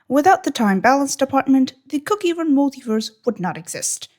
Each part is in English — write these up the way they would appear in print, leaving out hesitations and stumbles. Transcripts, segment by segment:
Without the time balance department, the cookie run multiverse would not exist.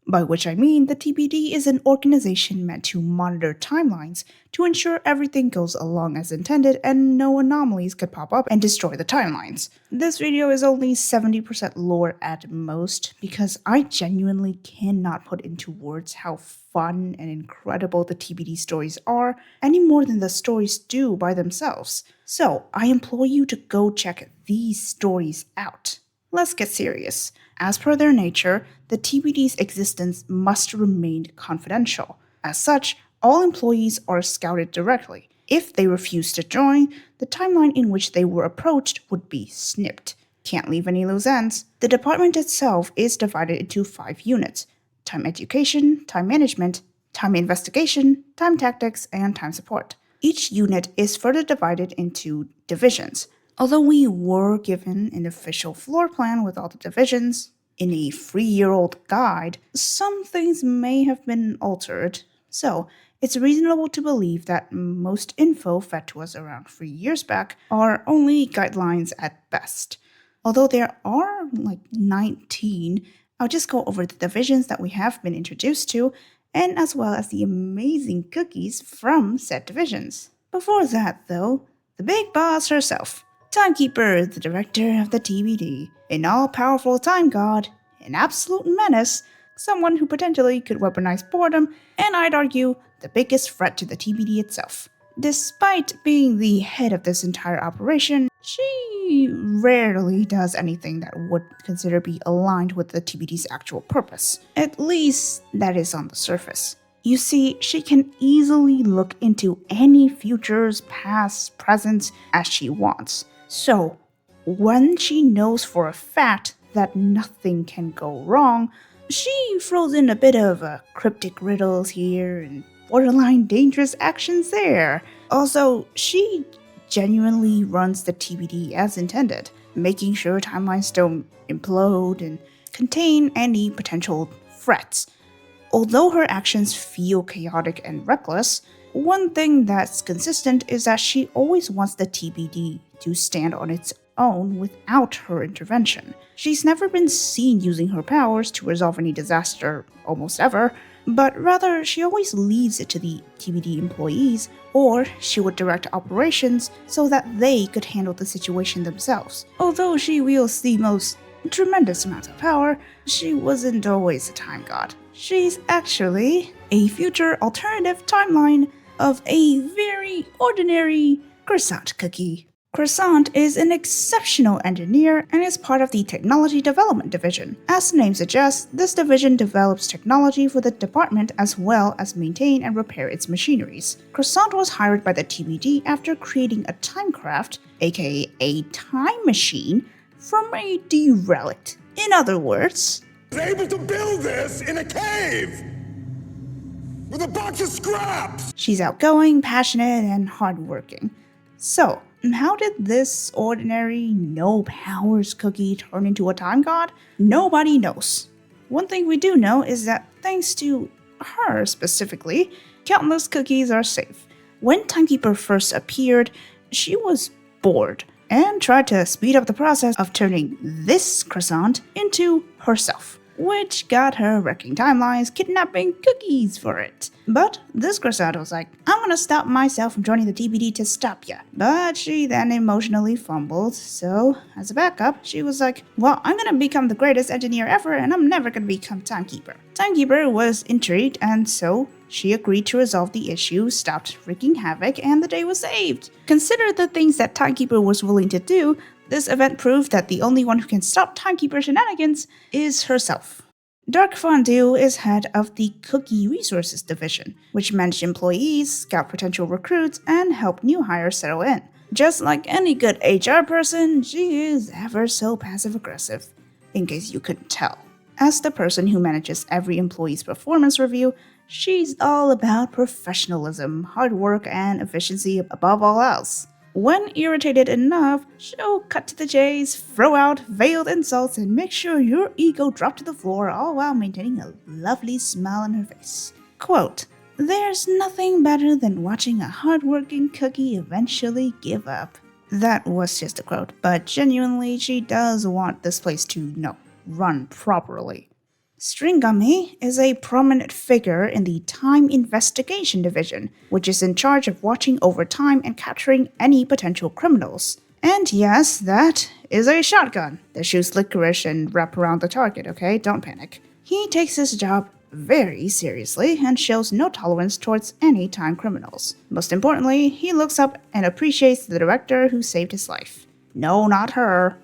By which I mean the TBD is an organization meant to monitor timelines to ensure everything goes along as intended and no anomalies could pop up and destroy the timelines. This video is only 70% lore at most because I genuinely cannot put into words how fun and incredible the TBD stories are any more than the stories do by themselves. So I implore you to go check these stories out. Let's get serious. As per their nature, the TBD's existence must remain confidential. As such, all employees are scouted directly. If they refuse to join, the timeline in which they were approached would be snipped. Can't leave any loose ends. The department itself is divided into 5 units: time education, time management, time investigation, time tactics, and time support. Each unit is further divided into divisions. Although we were given an official floor plan with all the divisions in a 3-year-old guide, some things may have been altered. So, it's reasonable to believe that most info fed to us around 3 years back are only guidelines at best. Although there are like 19, I'll just go over the divisions that we have been introduced to, and as well as the amazing cookies from said divisions. Before that, though, the big boss herself. Timekeeper, the director of the TBD, an all-powerful time god, an absolute menace, someone who potentially could weaponize boredom, and I'd argue, the biggest threat to the TBD itself. Despite being the head of this entire operation, she rarely does anything that would consider be aligned with the TBD's actual purpose. At least, that is on the surface. You see, she can easily look into any futures, past, present, as she wants. So, when she knows for a fact that nothing can go wrong, she throws in a bit of cryptic riddles here and borderline dangerous actions there. Also, she genuinely runs the TBD as intended, making sure timelines don't implode and contain any potential threats. Although her actions feel chaotic and reckless, one thing that's consistent is that she always wants the TBD to stand on its own without her intervention. She's never been seen using her powers to resolve any disaster almost ever, but rather she always leaves it to the TBD employees, or she would direct operations so that they could handle the situation themselves. Although she wields the most tremendous amount of power, she wasn't always a time god. She's actually a future alternative timeline of a very ordinary croissant cookie. Croissant is an exceptional engineer and is part of the Technology Development Division. As the name suggests, this division develops technology for the department as well as maintain and repair its machineries. Croissant was hired by the TBD after creating a timecraft, aka a time machine, from a derelict. In other words, I was able to build this in a cave with a box of scraps. She's outgoing, passionate, and hardworking. So, how did this ordinary, no powers cookie turn into a time god? Nobody knows. One thing we do know is that thanks to her specifically, countless cookies are safe. When Timekeeper first appeared, she was bored and tried to speed up the process of turning this croissant into herself, which got her wrecking timelines, kidnapping cookies for it. But this croissant was like, I'm gonna stop myself from joining the TBD to stop ya. But she then emotionally fumbled, so as a backup, she was like, well, I'm gonna become the greatest engineer ever and I'm never gonna become Timekeeper. Timekeeper was intrigued, and so she agreed to resolve the issue, stopped wreaking havoc, and the day was saved. Consider the things that Timekeeper was willing to do. This event proved that the only one who can stop Timekeeper shenanigans is herself. Dark Fondue is head of the Cookie Resources Division, which manages employees, scout potential recruits, and help new hires settle in. Just like any good HR person, she is ever so passive-aggressive, in case you couldn't tell. As the person who manages every employee's performance review, she's all about professionalism, hard work, and efficiency above all else. When irritated enough, she'll cut to the chase, throw out veiled insults, and make sure your ego drops to the floor, all while maintaining a lovely smile on her face. Quote, "There's nothing better than watching a hardworking cookie eventually give up." That was just a quote, but genuinely, she does want this place to, run properly. Stringami is a prominent figure in the Time Investigation Division, which is in charge of watching over time and capturing any potential criminals. And yes, that is a shotgun that shoots licorice and wrap around the target, okay? Don't panic. He takes his job very seriously and shows no tolerance towards any time criminals. Most importantly, he looks up and appreciates the director who saved his life. No, not her.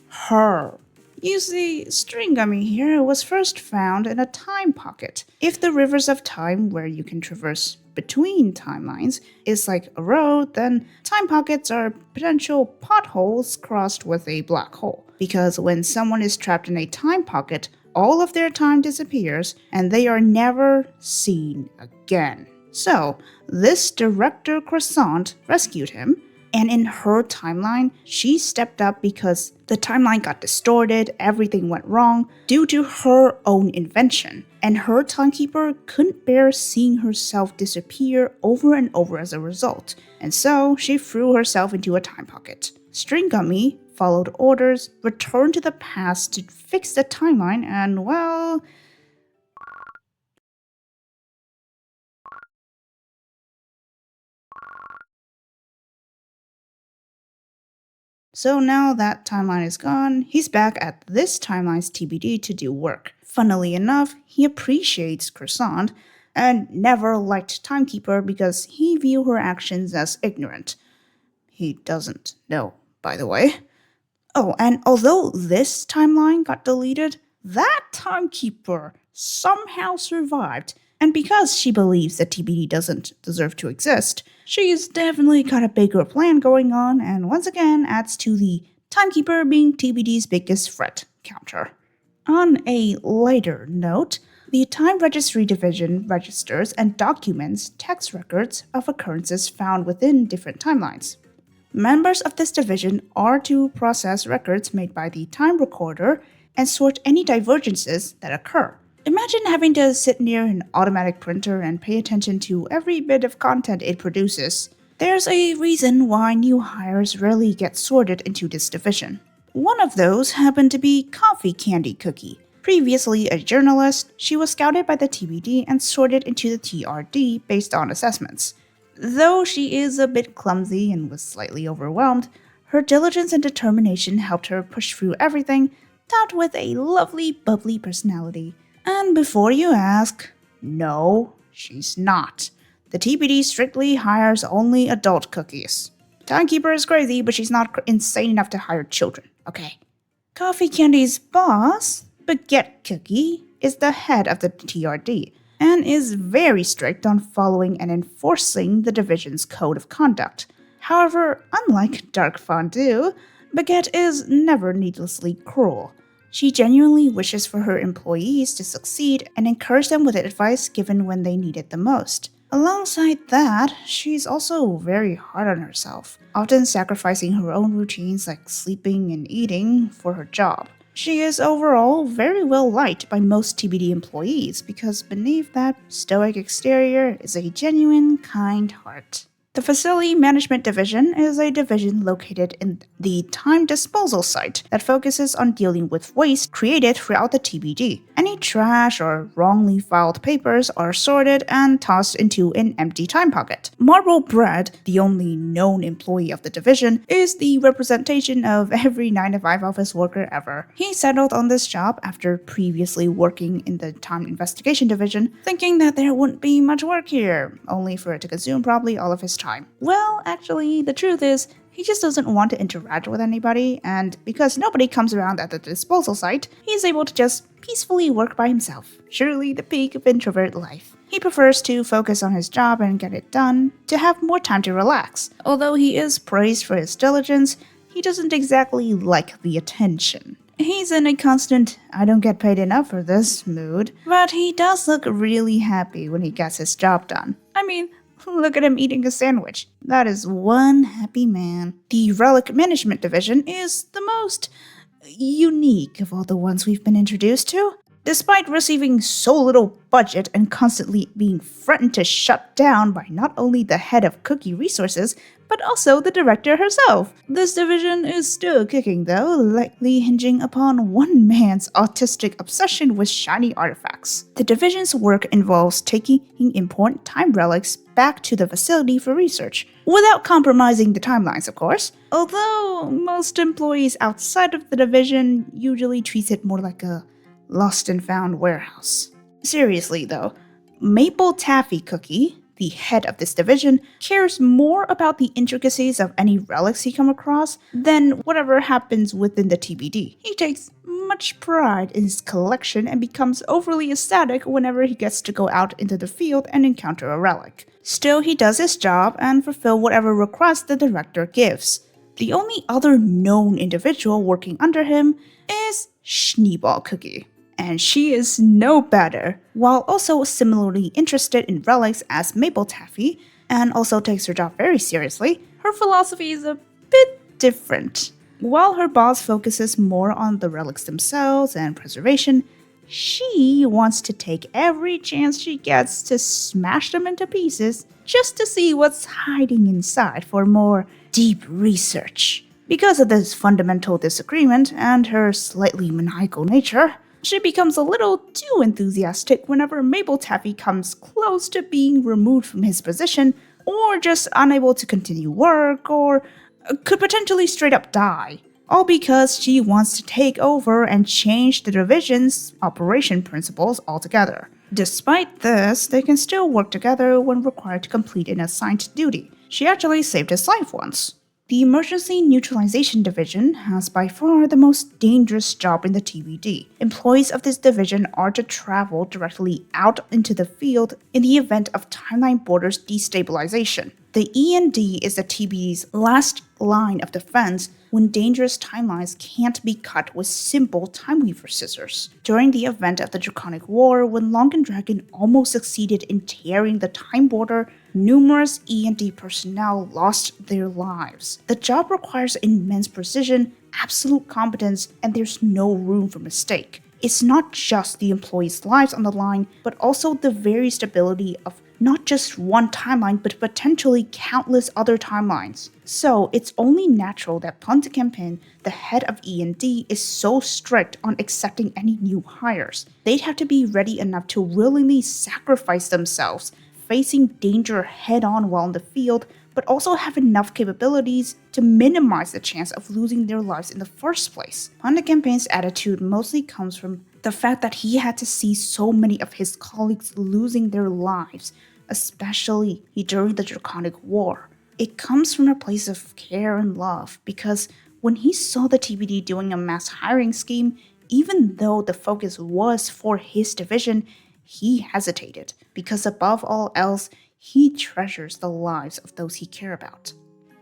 Her. You see, Stringami here was first found in a time pocket. If the rivers of time where you can traverse between timelines is like a road, then time pockets are potential potholes crossed with a black hole. Because when someone is trapped in a time pocket, all of their time disappears and they are never seen again. So, this director Croissant rescued him, and in her timeline, she stepped up because the timeline got distorted, everything went wrong due to her own invention, and her timekeeper couldn't bear seeing herself disappear over and over as a result, and so she threw herself into a time pocket. Stringami followed orders, returned to the past to fix the timeline, and well, so now that timeline is gone, he's back at this timeline's TBD to do work. Funnily enough, he appreciates Croissant and never liked Timekeeper because he viewed her actions as ignorant. He doesn't know, by the way. Oh, and although this timeline got deleted, that Timekeeper somehow survived. And because she believes that TBD doesn't deserve to exist, she's definitely got a bigger plan going on and once again adds to the Timekeeper being TBD's biggest threat counter. On a lighter note, the Time Registry Division registers and documents text records of occurrences found within different timelines. Members of this division are to process records made by the time recorder and sort any divergences that occur. Imagine having to sit near an automatic printer and pay attention to every bit of content it produces. There's a reason why new hires rarely get sorted into this division. One of those happened to be Coffee Candy Cookie. Previously a journalist, she was scouted by the TBD and sorted into the TRD based on assessments. Though she is a bit clumsy and was slightly overwhelmed, her diligence and determination helped her push through everything, topped with a lovely, bubbly personality. And before you ask, no, she's not. The TBD strictly hires only adult cookies. Timekeeper is crazy, but she's not insane enough to hire children, okay? Coffee Candy's boss, Baguette Cookie, is the head of the TRD and is very strict on following and enforcing the division's code of conduct. However, unlike Dark Fondue, Baguette is never needlessly cruel. She genuinely wishes for her employees to succeed and encourage them with advice given when they need it the most. Alongside that, she's also very hard on herself, often sacrificing her own routines like sleeping and eating for her job. She is overall very well liked by most TBD employees because beneath that stoic exterior is a genuine, kind heart. The Facility Management Division is a division located in the time disposal site that focuses on dealing with waste created throughout the TBD. Any trash or wrongly filed papers are sorted and tossed into an empty time pocket. Marble Bread, the only known employee of the division, is the representation of every 9-to-5 office worker ever. He settled on this job after previously working in the Time Investigation Division, thinking that there wouldn't be much work here, only for it to consume probably all of his time. Well, actually, the truth is, he just doesn't want to interact with anybody, and because nobody comes around at the disposal site, he's able to just peacefully work by himself. Surely the peak of introvert life. He prefers to focus on his job and get it done, to have more time to relax. Although he is praised for his diligence, he doesn't exactly like the attention. He's in a constant, I don't get paid enough for this mood, but he does look really happy when he gets his job done. I mean, look at him eating a sandwich. That is one happy man. The Relic Management Division is the most unique of all the ones we've been introduced to. Despite receiving so little budget and constantly being threatened to shut down by not only the head of Cookie Resources, but also the director herself. This division is still kicking though, likely hinging upon one man's autistic obsession with shiny artifacts. The division's work involves taking important time relics back to the facility for research, without compromising the timelines, of course. Although most employees outside of the division usually treat it more like a lost and found warehouse. Seriously though, Maple Taffy Cookie, the head of this division, cares more about the intricacies of any relics he comes across than whatever happens within the TBD. He takes much pride in his collection and becomes overly ecstatic whenever he gets to go out into the field and encounter a relic. Still, he does his job and fulfill whatever request the director gives. The only other known individual working under him is Schneeball Cookie, and she is no better. While also similarly interested in relics as Maple Taffy, and also takes her job very seriously, her philosophy is a bit different. While her boss focuses more on the relics themselves and preservation, she wants to take every chance she gets to smash them into pieces just to see what's hiding inside for more deep research. Because of this fundamental disagreement and her slightly maniacal nature, she becomes a little too enthusiastic whenever Maple Taffy comes close to being removed from his position, or just unable to continue work, or could potentially straight up die. All because she wants to take over and change the division's operation principles altogether. Despite this, they can still work together when required to complete an assigned duty. She actually saved his life once. The Emergency Neutralization Division has by far the most dangerous job in the TBD. Employees of this division are to travel directly out into the field in the event of timeline borders destabilization. The E&D is the TBD's last line of defense when dangerous timelines can't be cut with simple Timeweaver scissors. During the event of the Draconic War, when Long and Dragon almost succeeded in tearing the time border, numerous E&D personnel lost their lives. The job requires immense precision, absolute competence, and there's no room for mistake. It's not just the employees' lives on the line, but also the very stability of not just one timeline, but potentially countless other timelines. So it's only natural that Ponticampin, the head of E&D, is so strict on accepting any new hires. They'd have to be ready enough to willingly sacrifice themselves, facing danger head-on while in the field, but also have enough capabilities to minimize the chance of losing their lives in the first place. Ponticampin's attitude mostly comes from the fact that he had to see so many of his colleagues losing their lives, especially during the Draconic War. It comes from a place of care and love, because when he saw the TBD doing a mass hiring scheme, even though the focus was for his division, he hesitated, because above all else, he treasures the lives of those he cares about.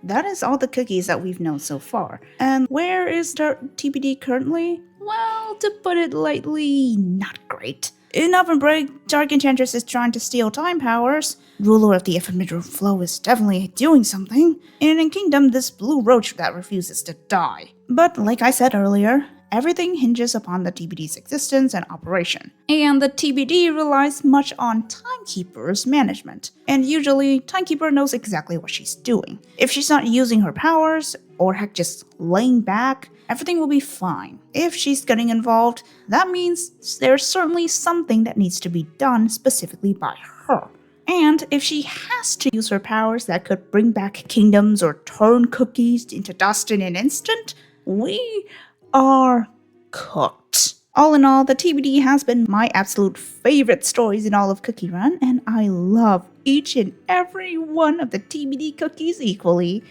That is all the cookies that we've known so far. And where is the TBD currently? Well, to put it lightly, not great. In Oven Break, Dark Enchantress is trying to steal time powers. Ruler of the Ephemeral Flow is definitely doing something. And in Kingdom, this blue roach that refuses to die. But like I said earlier, everything hinges upon the TBD's existence and operation. And the TBD relies much on Timekeeper's management. And usually, Timekeeper knows exactly what she's doing. If she's not using her powers, or heck just laying back, everything will be fine. If she's getting involved, that means there's certainly something that needs to be done specifically by her. And if she has to use her powers that could bring back kingdoms or turn cookies into dust in an instant, we are cooked. All in all, the TBD has been my absolute favorite stories in all of Cookie Run, and I love each and every one of the TBD cookies equally.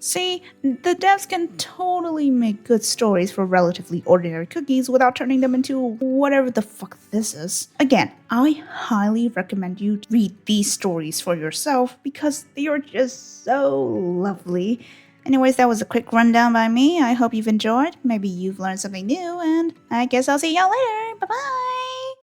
See, the devs can totally make good stories for relatively ordinary cookies without turning them into whatever the fuck this is. Again, I highly recommend you read these stories for yourself because they are just so lovely. Anyways, that was a quick rundown by me. I hope you've enjoyed. Maybe you've learned something new, and I guess I'll see y'all later. Bye-bye!